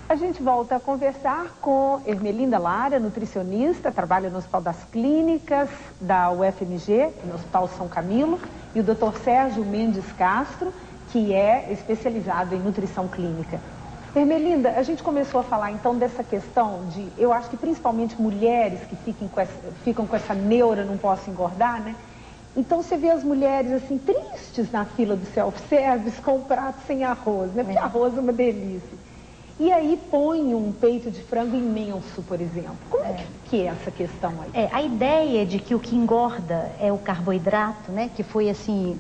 A gente volta a conversar com Ermelinda Lara, nutricionista, trabalha no Hospital das Clínicas da UFMG, no Hospital São Camilo, e o Dr. Sérgio Mendes Castro, que é especializado em nutrição clínica. Ermelinda, a gente começou a falar então dessa questão de, eu acho que principalmente mulheres que ficam com essa neura, não posso engordar, né? Então você vê as mulheres assim, tristes na fila do self-service com o prato sem arroz, né? Porque arroz é uma delícia. E aí põe um peito de frango imenso, por exemplo. Como é que é essa questão aí? A ideia de que o que engorda é o carboidrato, né? Que foi assim,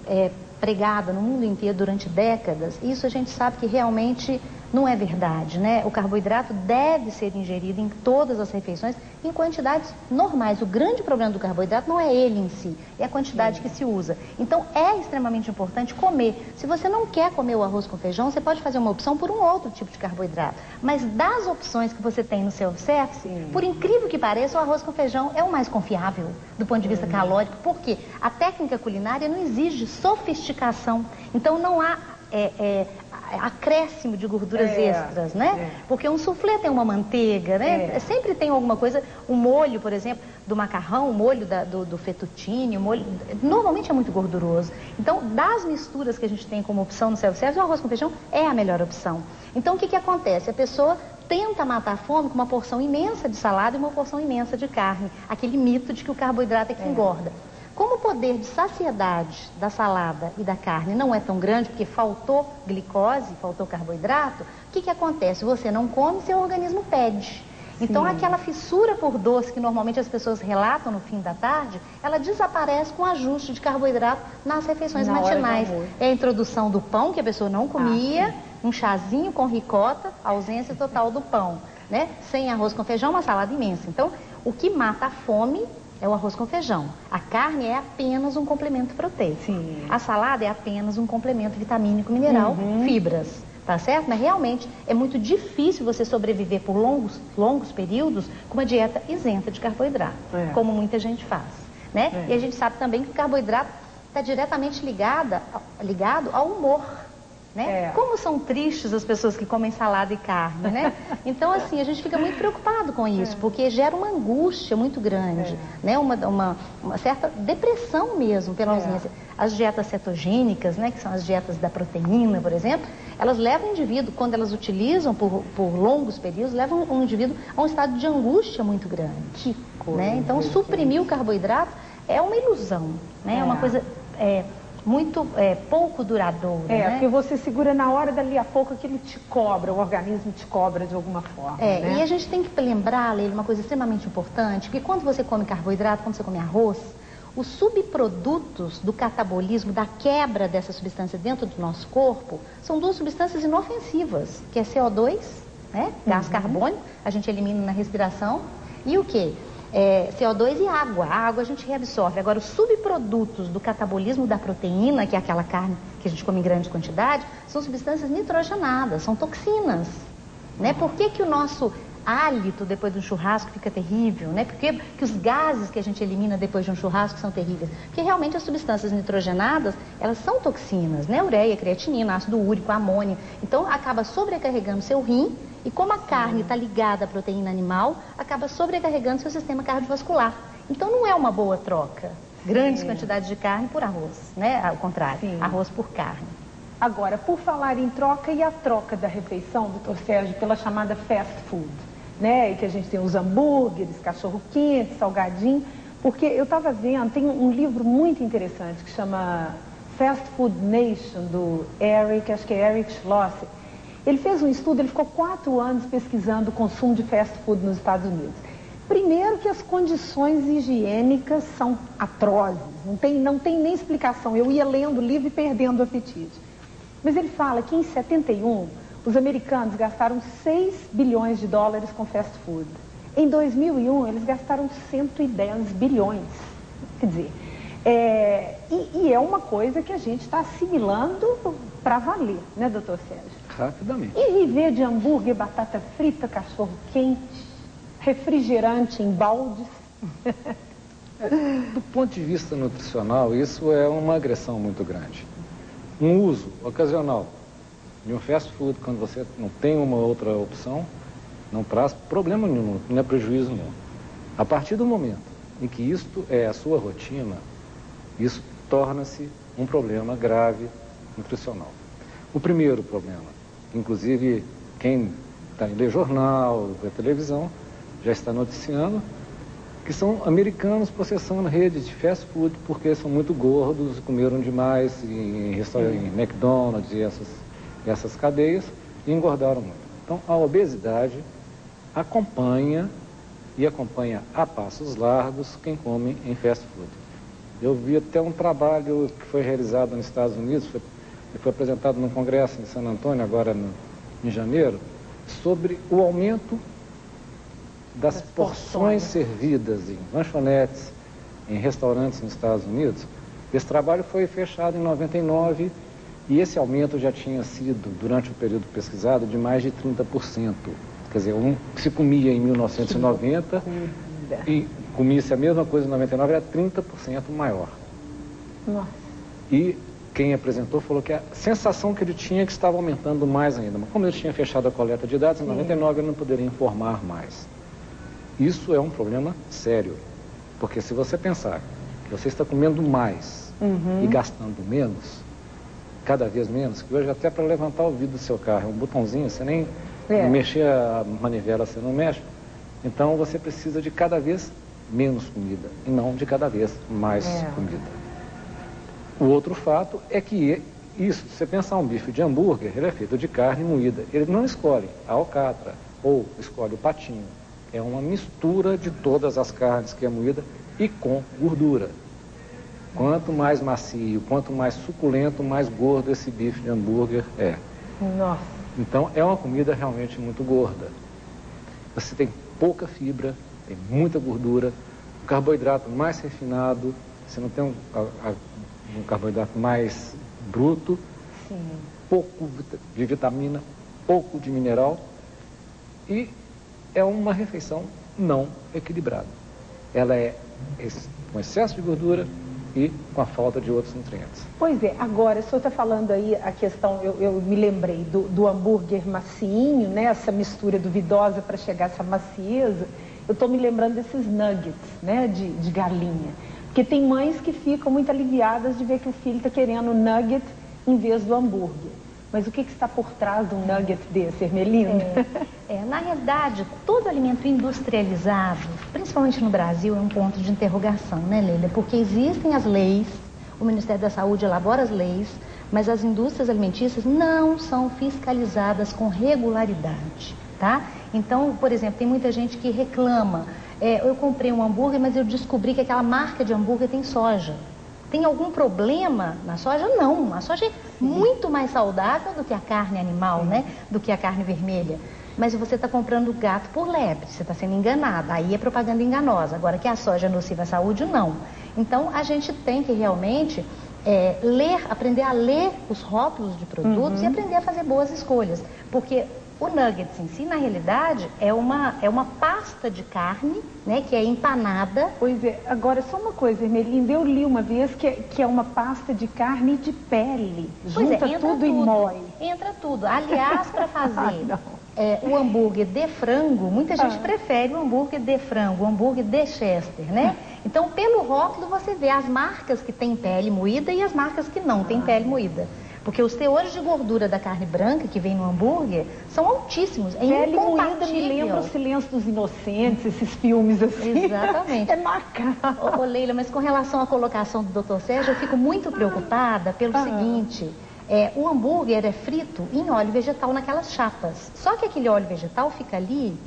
pregada no mundo inteiro durante décadas. Isso a gente sabe que realmente não é verdade, né? O carboidrato deve ser ingerido em todas as refeições em quantidades normais. O grande problema do carboidrato não é ele em si, é a quantidade que se usa. Então é extremamente importante comer. Se você não quer comer o arroz com feijão, você pode fazer uma opção por um outro tipo de carboidrato. Mas das opções que você tem no seu self-service, por incrível que pareça, o arroz com feijão é o mais confiável do ponto de vista calórico. Por quê? A técnica culinária não exige sofisticação. Então não há acréscimo de gorduras extras, né? Porque um soufflé tem uma manteiga, né? Sempre tem alguma coisa, o molho, por exemplo, do macarrão, o molho do fettuccine, o molho, normalmente é muito gorduroso. Então, das misturas que a gente tem como opção no self-service, o arroz com feijão é a melhor opção. Então, o que acontece? A pessoa tenta matar a fome com uma porção imensa de salada e uma porção imensa de carne. Aquele mito de que o carboidrato é que engorda. Como o poder de saciedade da salada e da carne não é tão grande, porque faltou glicose, faltou carboidrato, o que acontece? Você não come, seu organismo pede. Então aquela fissura por doce que normalmente as pessoas relatam no fim da tarde, ela desaparece com o ajuste de carboidrato nas refeições matinais. É a introdução do pão, que a pessoa não comia, um chazinho com ricota, ausência total do pão, né? Sem arroz com feijão, uma salada imensa. Então, o que mata a fome é o arroz com feijão. A carne é apenas um complemento proteico. A salada é apenas um complemento vitamínico, mineral, fibras. Tá certo? Mas realmente é muito difícil você sobreviver por longos períodos com uma dieta isenta de carboidrato, como muita gente faz, né? E a gente sabe também que o carboidrato está diretamente ligado ao humor. Né? Como são tristes as pessoas que comem salada e carne, né? Então, assim, a gente fica muito preocupado com isso, porque gera uma angústia muito grande, né? Uma certa depressão mesmo pela ausência. As dietas cetogênicas, né? Que são as dietas da proteína, por exemplo, elas levam o indivíduo, quando elas utilizam por longos períodos, levam o indivíduo a um estado de angústia muito grande. Né? Então, suprimir o carboidrato é uma ilusão, né? É uma coisa muito pouco duradouro. Né? Porque você segura na hora, dali a pouco aquilo te cobra, o organismo te cobra de alguma forma. Né? E a gente tem que lembrar, Leila, uma coisa extremamente importante, que quando você come carboidrato, quando você come arroz, os subprodutos do catabolismo, da quebra dessa substância dentro do nosso corpo, são duas substâncias inofensivas, que é CO2, né? Gás carbônico, a gente elimina na respiração, e o quê? CO2 e água. A água a gente reabsorve. Agora, os subprodutos do catabolismo da proteína, que é aquela carne que a gente come em grande quantidade, são substâncias nitrogenadas, são toxinas. Né? Por que o nosso hálito depois de um churrasco fica terrível? Né? Por que os gases que a gente elimina depois de um churrasco são terríveis? Porque realmente as substâncias nitrogenadas, elas são toxinas, né? Ureia, creatinina, ácido úrico, amônia. Então, acaba sobrecarregando seu rim. E como a carne está ligada à proteína animal, acaba sobrecarregando seu sistema cardiovascular. Então não é uma boa troca. Grandes quantidades de carne por arroz, né? Ao contrário, arroz por carne. Agora, por falar em troca, e a troca da refeição, doutor Sérgio, pela chamada fast food, né? E que a gente tem os hambúrgueres, cachorro-quente, salgadinho. Porque eu estava vendo, tem um livro muito interessante que chama Fast Food Nation, do Eric, acho que é Eric Schlosser. Ele fez um estudo, ele ficou 4 anos pesquisando o consumo de fast food nos Estados Unidos. Primeiro que as condições higiênicas são atrozes, não tem nem explicação. Eu ia lendo o livro e perdendo o apetite. Mas ele fala que em 71, os americanos gastaram 6 bilhões de dólares com fast food. Em 2001, eles gastaram 110 bilhões. Quer dizer, e é uma coisa que a gente está assimilando para valer, né, doutor Sérgio? Rapidamente. E viver de hambúrguer, batata frita, cachorro quente, refrigerante em baldes. Do ponto de vista nutricional, isso é uma agressão muito grande. Um uso ocasional de um fast food, quando você não tem uma outra opção, não traz problema nenhum, não é prejuízo nenhum. A partir do momento em que isto é a sua rotina, isso torna-se um problema grave nutricional. O primeiro problema, inclusive quem lê jornal, vê televisão, já está noticiando, que são americanos processando redes de fast food porque são muito gordos, comeram demais em McDonald's e essas cadeias e engordaram muito. Então, a obesidade acompanha a passos largos quem come em fast food. Eu vi até um trabalho que foi realizado nos Estados Unidos, foi apresentado num congresso em San Antônio, agora em janeiro, sobre o aumento das porções servidas em lanchonetes, em restaurantes nos Estados Unidos. Esse trabalho foi fechado em 99 e esse aumento já tinha sido, durante o período pesquisado, de mais de 30%. Quer dizer, se comia em 1990 e comia-se a mesma coisa em 99, era 30% maior. Nossa. E quem apresentou falou que a sensação que ele tinha é que estava aumentando mais ainda. Mas como ele tinha fechado a coleta de dados, em 99 ele não poderia informar mais. Isso é um problema sério, porque se você pensar que você está comendo mais e gastando menos, cada vez menos, que hoje até para levantar o vidro do seu carro é um botãozinho, você nem mexer a manivela, você não mexe, então você precisa de cada vez menos comida e não de cada vez mais comida. O outro fato é que isso, se você pensar um bife de hambúrguer, ele é feito de carne moída, ele não escolhe a alcatra ou escolhe o patinho. É uma mistura de todas as carnes que é moída e com gordura. Quanto mais macio, quanto mais suculento, mais gordo esse bife de hambúrguer é. Nossa. Então é uma comida realmente muito gorda. Você tem pouca fibra, tem muita gordura, o carboidrato mais refinado, você não tem um carboidrato mais bruto, pouco de vitamina, pouco de mineral e é uma refeição não equilibrada. Ela é com excesso de gordura e com a falta de outros nutrientes. Pois é, agora, o senhor está falando aí a questão, eu me lembrei do hambúrguer macinho, né? Essa mistura duvidosa para chegar a essa macieza. Eu estou me lembrando desses nuggets, né? De galinha. Porque tem mães que ficam muito aliviadas de ver que o filho está querendo nugget em vez do hambúrguer. Mas o que está por trás de um nugget desse, Ermelinda? Na realidade, todo alimento industrializado, principalmente no Brasil, é um ponto de interrogação, né, Leila? Porque existem as leis, o Ministério da Saúde elabora as leis, mas as indústrias alimentícias não são fiscalizadas com regularidade, tá? Então, por exemplo, tem muita gente que reclama, eu comprei um hambúrguer, mas eu descobri que aquela marca de hambúrguer tem soja. Tem algum problema na soja? Não, a soja é muito mais saudável do que a carne animal, né? Do que a carne vermelha. Mas você está comprando gato por lebre, você está sendo enganada, aí é propaganda enganosa. Agora que a soja é nociva à saúde, não. Então a gente tem que realmente aprender a ler os rótulos de produtos e aprender a fazer boas escolhas. Porque o nuggets em si, na realidade, é uma pasta de carne, né, que é empanada. Pois é, agora só uma coisa, Ermelinda, eu li uma vez que é uma pasta de carne de pele. Junta tudo e moe. Entra tudo. Aliás, para fazer o hambúrguer de frango, muita gente prefere o hambúrguer de frango, o hambúrguer de Chester, né? Então, pelo rótulo, você vê as marcas que têm pele moída e as marcas que não têm pele moída. Porque os teores de gordura da carne branca que vem no hambúrguer são altíssimos. É pele moída me lembra o Silêncio dos Inocentes, esses filmes assim. Exatamente. É macabro. Ô Leila, mas com relação à colocação do Dr. Sérgio, eu fico muito preocupada pelo seguinte. O hambúrguer é frito em óleo vegetal naquelas chapas. Só que aquele óleo vegetal fica ali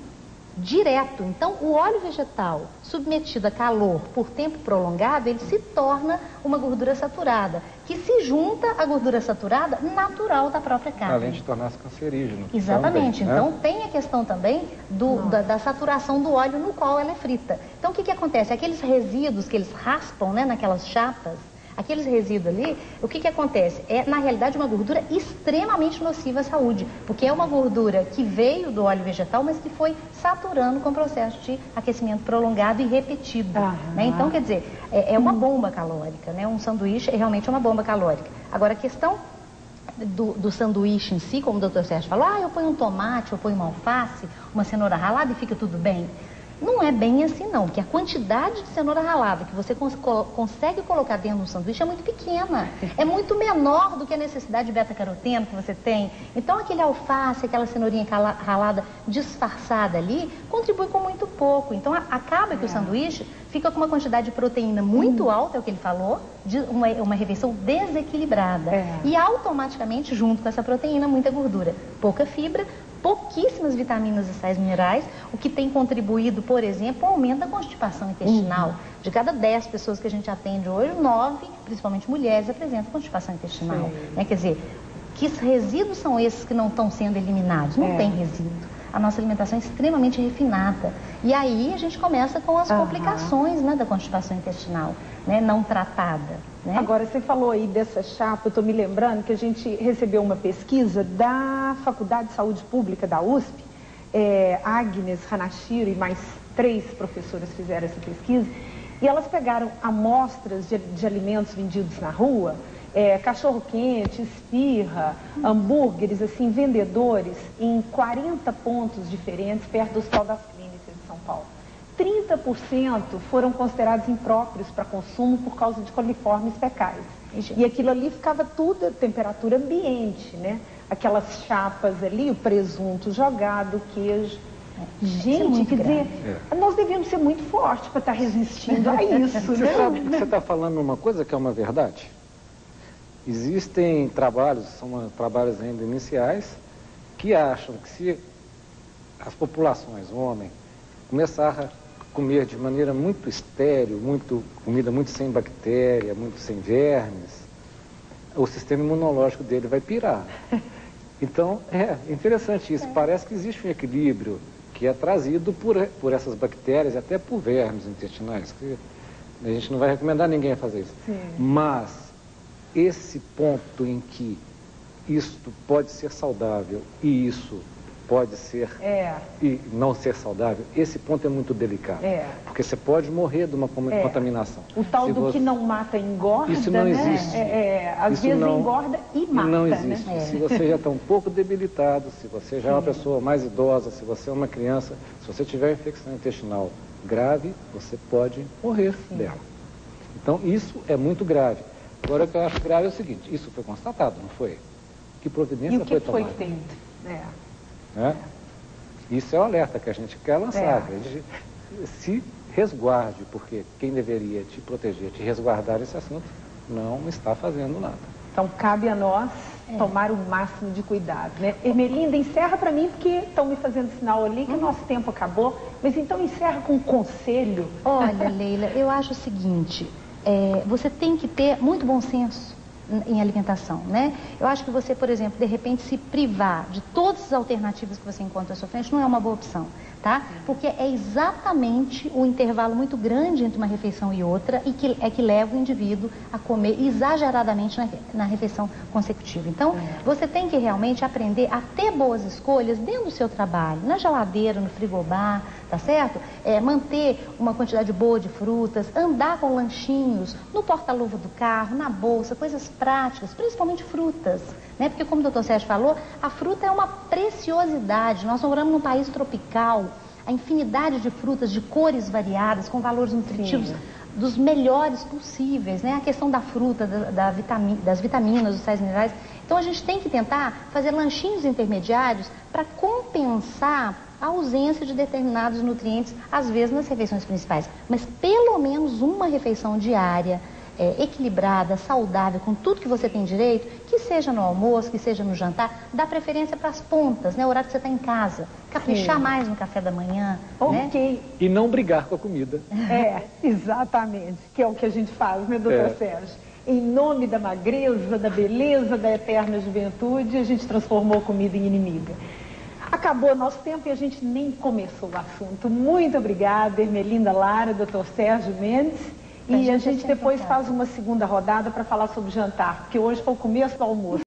direto. Então, o óleo vegetal submetido a calor por tempo prolongado, ele se torna uma gordura saturada, que se junta à gordura saturada natural da própria carne. Além de tornar-se cancerígeno. Exatamente. Também, então, tem a questão também da saturação do óleo no qual ela é frita. Então, o que acontece? Aqueles resíduos que eles raspam, né, naquelas chapas, aqueles resíduos ali, o que acontece? É, na realidade, uma gordura extremamente nociva à saúde, porque é uma gordura que veio do óleo vegetal, mas que foi saturando com o processo de aquecimento prolongado e repetido. Né? Então, quer dizer, é uma bomba calórica, né? Um sanduíche é realmente uma bomba calórica. Agora, a questão do sanduíche em si, como o doutor Sérgio falou, eu ponho um tomate, eu ponho uma alface, uma cenoura ralada e fica tudo bem. Não é bem assim não, porque a quantidade de cenoura ralada que você consegue colocar dentro de um sanduíche é muito pequena. É muito menor do que a necessidade de beta-caroteno que você tem. Então aquele alface, aquela cenourinha ralada disfarçada ali, contribui com muito pouco. Então acaba que o sanduíche fica com uma quantidade de proteína muito alta, é o que ele falou, de uma refeição desequilibrada. E automaticamente, junto com essa proteína, muita gordura. Pouca fibra, pouquíssimas vitaminas e sais minerais, o que tem contribuído, por exemplo, ao aumento da constipação intestinal. De cada 10 pessoas que a gente atende hoje, 9, principalmente mulheres, apresentam constipação intestinal. Né? Quer dizer, que resíduos são esses que não estão sendo eliminados? Não tem resíduo. A nossa alimentação é extremamente refinada. E aí a gente começa com as complicações, né, da constipação intestinal, né, não tratada. Né? Agora, você falou aí dessa chapa, eu estou me lembrando que a gente recebeu uma pesquisa da Faculdade de Saúde Pública da USP, Agnes Hanashiro e mais 3 professoras fizeram essa pesquisa, e elas pegaram amostras de alimentos vendidos na rua, cachorro-quente, esfirra, hambúrgueres, assim, vendedores em 40 pontos diferentes perto do Hospital das Clínicas de São Paulo. 30% foram considerados impróprios para consumo por causa de coliformes fecais. E aquilo ali ficava tudo a temperatura ambiente, né? Aquelas chapas ali, o presunto jogado, o queijo. Gente, quer dizer, nós devíamos ser muito fortes para estar resistindo a isso, né? Você está falando uma coisa que é uma verdade? Existem trabalhos, são trabalhos ainda iniciais, que acham que se as populações, homem, começar a comer de maneira muito estéril, comida muito sem bactéria, muito sem vermes, o sistema imunológico dele vai pirar. Então, é interessante isso. Parece que existe um equilíbrio que é trazido por essas bactérias e até por vermes intestinais. Que a gente não vai recomendar ninguém a fazer isso. Mas esse ponto em que isto pode ser saudável e isso pode ser e não ser saudável, esse ponto é muito delicado. Porque você pode morrer de uma contaminação. O tal do que não mata engorda, isso não existe. Às vezes engorda e mata. Não existe. Né? Se você já está um pouco debilitado, se você já é uma pessoa mais idosa, se você é uma criança, se você tiver infecção intestinal grave, você pode morrer dela. Então isso é muito grave. Agora o que eu acho grave é o seguinte, isso foi constatado, não foi? Que providência foi tomada? E o que foi feito? Isso é o alerta que a gente quer lançar, que a gente se resguarde, porque quem deveria te proteger, te resguardar esse assunto, não está fazendo nada. Então cabe a nós tomar o máximo de cuidado, né? Ermelinda, encerra para mim, porque estão me fazendo sinal ali que o nosso tempo acabou, mas então encerra com um conselho. Olha, Leila, eu acho o seguinte, você tem que ter muito bom senso em alimentação, né? Eu acho que você, por exemplo, de repente se privar de todas as alternativas que você encontra à sua frente não é uma boa opção, tá? Porque é exatamente o intervalo muito grande entre uma refeição e outra e que leva o indivíduo a comer exageradamente na refeição consecutiva. Então, você tem que realmente aprender a ter boas escolhas dentro do seu trabalho, na geladeira, no frigobar, tá certo? Manter uma quantidade boa de frutas, andar com lanchinhos no porta-luva do carro, na bolsa, coisas práticas, principalmente frutas, né? Porque como o doutor Sérgio falou, a fruta é uma preciosidade. Nós moramos num país tropical, a infinidade de frutas de cores variadas, com valores nutritivos dos melhores possíveis, né? A questão da fruta, das vitaminas, dos sais minerais. Então a gente tem que tentar fazer lanchinhos intermediários para compensar a ausência de determinados nutrientes, às vezes nas refeições principais. Mas pelo menos uma refeição diária, equilibrada, saudável, com tudo que você tem direito, que seja no almoço, que seja no jantar, dá preferência para as pontas, né? O horário que você está em casa. Caprichar mais no café da manhã. Né? E não brigar com a comida. Exatamente, que é o que a gente faz, né, doutor Sérgio? Em nome da magreza, da beleza, da eterna juventude, a gente transformou a comida em inimiga. Acabou nosso tempo e a gente nem começou o assunto. Muito obrigada, Ermelinda Lara, doutor Sérgio Mendes. E a gente depois faz uma segunda rodada para falar sobre jantar, porque hoje foi o começo do almoço.